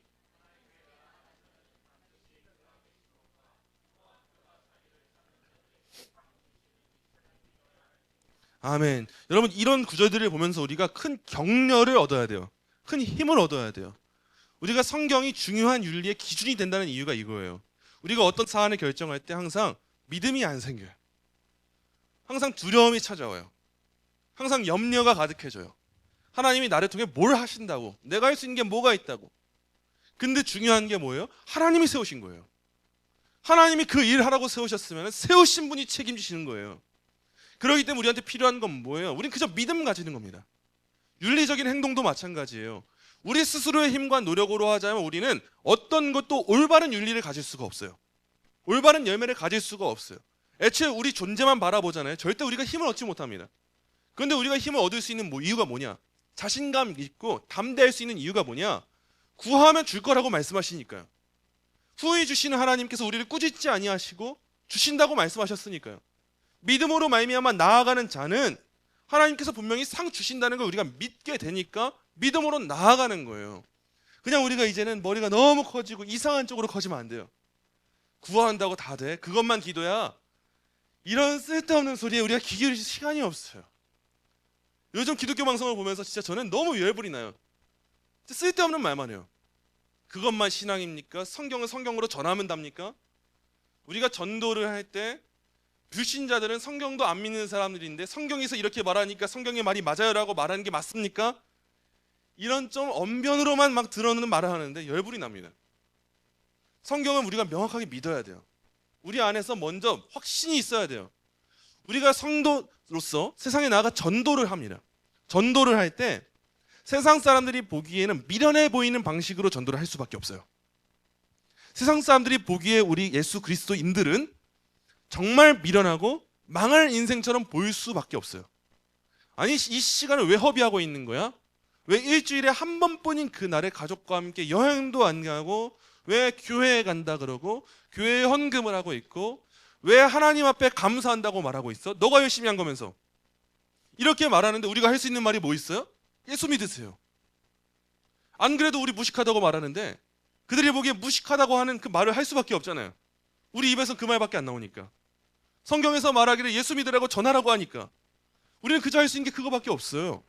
아멘. 여러분, 이런 구절들을 보면서 우리가 큰 격려를 얻어야 돼요. 큰 힘을 얻어야 돼요. 우리가 성경이 중요한 윤리의 기준이 된다는 이유가 이거예요. 우리가 어떤 사안을 결정할 때 항상 믿음이 안 생겨요. 항상 두려움이 찾아와요. 항상 염려가 가득해져요. 하나님이 나를 통해 뭘 하신다고, 내가 할 수 있는 게 뭐가 있다고. 근데 중요한 게 뭐예요? 하나님이 세우신 거예요. 하나님이 그 일을 하라고 세우셨으면 세우신 분이 책임지시는 거예요. 그렇기 때문에 우리한테 필요한 건 뭐예요? 우린 그저 믿음 가지는 겁니다. 윤리적인 행동도 마찬가지예요. 우리 스스로의 힘과 노력으로 하자면 우리는 어떤 것도 올바른 윤리를 가질 수가 없어요. 올바른 열매를 가질 수가 없어요. 애초에 우리 존재만 바라보잖아요. 절대 우리가 힘을 얻지 못합니다. 그런데 우리가 힘을 얻을 수 있는 이유가 뭐냐? 자신감 있고 담대할 수 있는 이유가 뭐냐? 구하면 줄 거라고 말씀하시니까요. 후히 주시는 하나님께서 우리를 꾸짖지 아니하시고 주신다고 말씀하셨으니까요. 믿음으로 말미암아 나아가는 자는 하나님께서 분명히 상 주신다는 걸 우리가 믿게 되니까 믿음으로 나아가는 거예요. 그냥 우리가 이제는 머리가 너무 커지고 이상한 쪽으로 커지면 안 돼요. 구한다고 다 돼? 그것만 기도야? 이런 쓸데없는 소리에 우리가 귀 기울일 시간이 없어요. 요즘 기독교 방송을 보면서 진짜 저는 너무 열불이 나요. 쓸데없는 말만 해요. 그것만 신앙입니까? 성경은 성경으로 전하면 답니까? 우리가 전도를 할 때 불신자들은 성경도 안 믿는 사람들인데 성경에서 이렇게 말하니까 성경의 말이 맞아요라고 말하는 게 맞습니까? 이런 좀 언변으로만 막 들어는 말을 하는데 열불이 납니다. 성경은 우리가 명확하게 믿어야 돼요. 우리 안에서 먼저 확신이 있어야 돼요. 우리가 성도로서 세상에 나아가 전도를 합니다. 전도를 할 때 세상 사람들이 보기에는 미련해 보이는 방식으로 전도를 할 수밖에 없어요. 세상 사람들이 보기에 우리 예수 그리스도인들은 정말 미련하고 망할 인생처럼 보일 수밖에 없어요. 아니, 이 시간을 왜 허비하고 있는 거야? 왜 일주일에 한 번뿐인 그날에 가족과 함께 여행도 안 가고, 왜 교회에 간다 그러고, 교회에 헌금을 하고 있고, 왜 하나님 앞에 감사한다고 말하고 있어? 너가 열심히 한 거면서. 이렇게 말하는데 우리가 할 수 있는 말이 뭐 있어요? 예수 믿으세요. 안 그래도 우리 무식하다고 말하는데 그들이 보기에 무식하다고 하는 그 말을 할 수밖에 없잖아요. 우리 입에서 그 말밖에 안 나오니까. 성경에서 말하기를 예수 믿으라고 전하라고 하니까 우리는 그저 할 수 있는 게 그거밖에 없어요.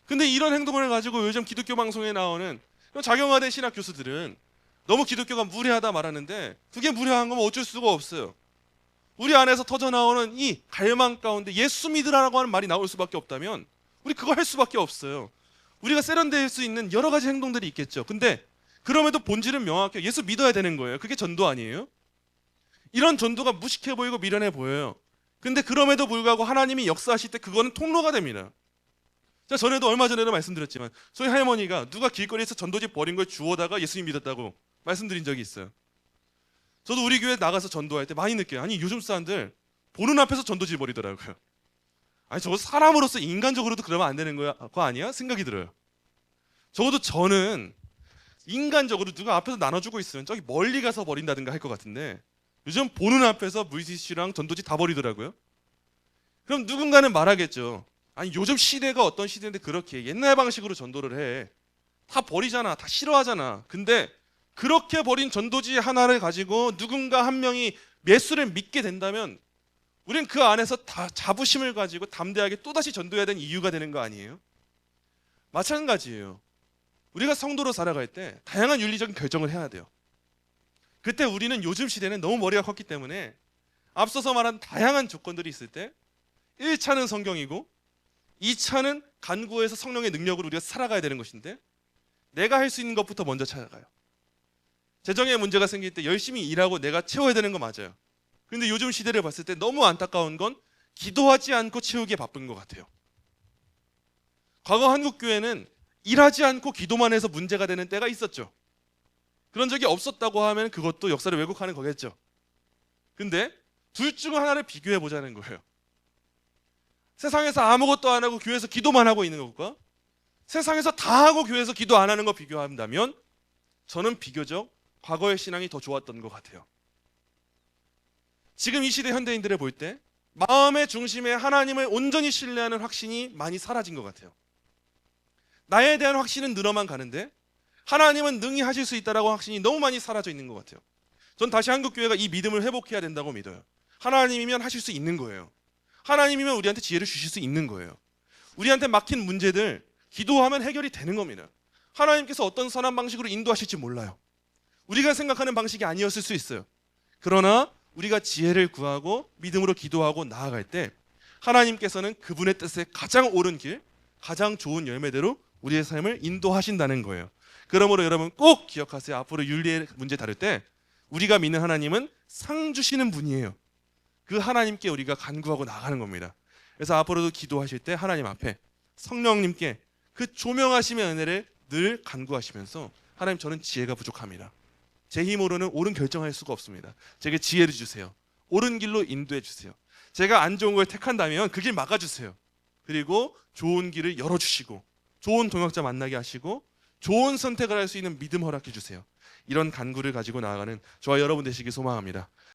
근데 이런 행동을 가지고 요즘 기독교 방송에 나오는 작용화된 신학 교수들은 너무 기독교가 무례하다 말하는데, 그게 무례한 건 어쩔 수가 없어요. 우리 안에서 터져나오는 이 갈망 가운데 예수 믿으라고 하는 말이 나올 수밖에 없다면 우리 그거 할 수밖에 없어요. 우리가 세련될 수 있는 여러 가지 행동들이 있겠죠. 근데 그럼에도 본질은 명확해요. 예수 믿어야 되는 거예요. 그게 전도 아니에요? 이런 전도가 무식해 보이고 미련해 보여요. 근데 그럼에도 불구하고 하나님이 역사하실 때 그거는 통로가 됩니다. 전에도 얼마 전에도 말씀드렸지만 저희 할머니가 누가 길거리에서 전도지 버린 걸 주워다가 예수님 믿었다고 말씀드린 적이 있어요. 저도 우리 교회 나가서 전도할 때 많이 느껴요. 아니, 요즘 사람들 보는 앞에서 전도지 버리더라고요. 아니, 저거 사람으로서 인간적으로도 그러면 안 되는 거 아니야? 생각이 들어요. 적어도 저는 인간적으로 누가 앞에서 나눠주고 있으면 저기 멀리 가서 버린다든가 할 것 같은데, 요즘 보는 앞에서 물티슈랑 전도지 다 버리더라고요. 그럼 누군가는 말하겠죠. 아니, 요즘 시대가 어떤 시대인데 그렇게 옛날 방식으로 전도를 해. 다 버리잖아. 다 싫어하잖아. 근데 그렇게 버린 전도지 하나를 가지고 누군가 한 명이 예수를 믿게 된다면 우리는 그 안에서 다 자부심을 가지고 담대하게 또다시 전도해야 되는 이유가 되는 거 아니에요? 마찬가지예요. 우리가 성도로 살아갈 때 다양한 윤리적인 결정을 해야 돼요. 그때 우리는 요즘 시대는 너무 머리가 컸기 때문에 앞서서 말한 다양한 조건들이 있을 때 1차는 성경이고 2차는 간구해서 성령의 능력으로 우리가 살아가야 되는 것인데, 내가 할 수 있는 것부터 먼저 찾아가요. 재정에 문제가 생길 때 열심히 일하고 내가 채워야 되는 거 맞아요. 근데 요즘 시대를 봤을 때 너무 안타까운 건 기도하지 않고 채우기에 바쁜 것 같아요. 과거 한국 교회는 일하지 않고 기도만 해서 문제가 되는 때가 있었죠. 그런 적이 없었다고 하면 그것도 역사를 왜곡하는 거겠죠. 근데 둘 중 하나를 비교해 보자는 거예요. 세상에서 아무것도 안 하고 교회에서 기도만 하고 있는 것과 세상에서 다 하고 교회에서 기도 안 하는 거 비교한다면 저는 비교적 과거의 신앙이 더 좋았던 것 같아요. 지금 이 시대 현대인들을 볼 때 마음의 중심에 하나님을 온전히 신뢰하는 확신이 많이 사라진 것 같아요. 나에 대한 확신은 늘어만 가는데 하나님은 능히 하실 수 있다라고 확신이 너무 많이 사라져 있는 것 같아요. 전 다시 한국교회가 이 믿음을 회복해야 된다고 믿어요. 하나님이면 하실 수 있는 거예요. 하나님이면 우리한테 지혜를 주실 수 있는 거예요. 우리한테 막힌 문제들 기도하면 해결이 되는 겁니다. 하나님께서 어떤 선한 방식으로 인도하실지 몰라요. 우리가 생각하는 방식이 아니었을 수 있어요. 그러나 우리가 지혜를 구하고 믿음으로 기도하고 나아갈 때 하나님께서는 그분의 뜻에 가장 옳은 길, 가장 좋은 열매대로 우리의 삶을 인도하신다는 거예요. 그러므로 여러분 꼭 기억하세요. 앞으로 윤리의 문제 다룰 때 우리가 믿는 하나님은 상 주시는 분이에요. 그 하나님께 우리가 간구하고 나가는 겁니다. 그래서 앞으로도 기도하실 때 하나님 앞에 성령님께 그 조명하심의 은혜를 늘 간구하시면서, 하나님, 저는 지혜가 부족합니다. 제 힘으로는 옳은 결정할 수가 없습니다. 제게 지혜를 주세요. 옳은 길로 인도해 주세요. 제가 안 좋은 걸 택한다면 그 길 막아주세요. 그리고 좋은 길을 열어주시고 좋은 동역자 만나게 하시고 좋은 선택을 할 수 있는 믿음 허락해 주세요. 이런 간구를 가지고 나아가는 저와 여러분 되시길 소망합니다.